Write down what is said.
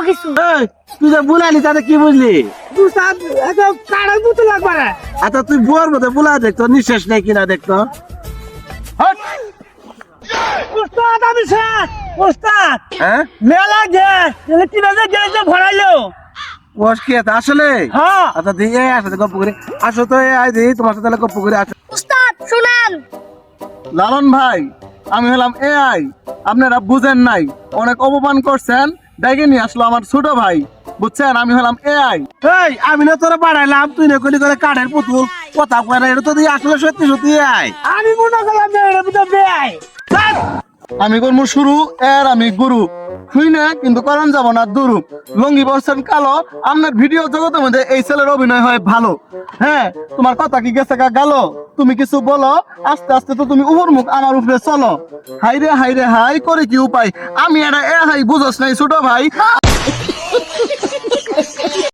কিছু তুই যে বুলালি তাতে কি বুঝলি? উস্তাদ এত কাড়ার মতো লাগবে না। আচ্ছা তুই বুয়ার মধ্যে বুলা দেখতো, নিঃশ্বাস নেই কিনা দেখতো। উস্তাদ আমি শেষ। উস্তাদ হ্যাঁ মেলা গ্যাস এলে 3000 গ্যাসে ভরাইলো। ওস কি এটা আসলে? হ্যাঁ আচ্ছা দিয়ে আসলে গপ্প করে আসো তো, আই দি তোমার সাথে তাহলে গপ্প করে আসো। উস্তাদ শুনান। লালন ভাই, আমি হলাম এআই, আপনারা বুঝেন নাই, অনেক অপমান করছেন, ডেকে নিয়ে আসলো আমার ছোট ভাই, বুঝছেন? আমি হলাম এআই। এই আমি না তোরা বাড়াইলাম, তুই না কলি করে কাঠের পুতুল কথা কয় না, এটা তো দিয়ে আসলে সত্যি সত্যি আয়। আমি মনে করলাম যে এর ভিতর বেয়াই। আমি করবো শুরু, এর আমি গুরু, শুই না কিন্তু করণ যাব না দুরু। লঙ্গি বলছেন কালো, আপনার ভিডিও জগতের মধ্যে এই ছেলের অভিনয় হয় ভালো। হ্যাঁ, তোমার কথা কি গেছে গেল, তুমি কিছু বলো, আস্তে আস্তে তো তুমি উপর মুখ আমার উপরে চলো। হাই রে হাই রে হাই করে কি উপায়, আমি এটা এ হাই বুঝোস নাই ছোট ভাই।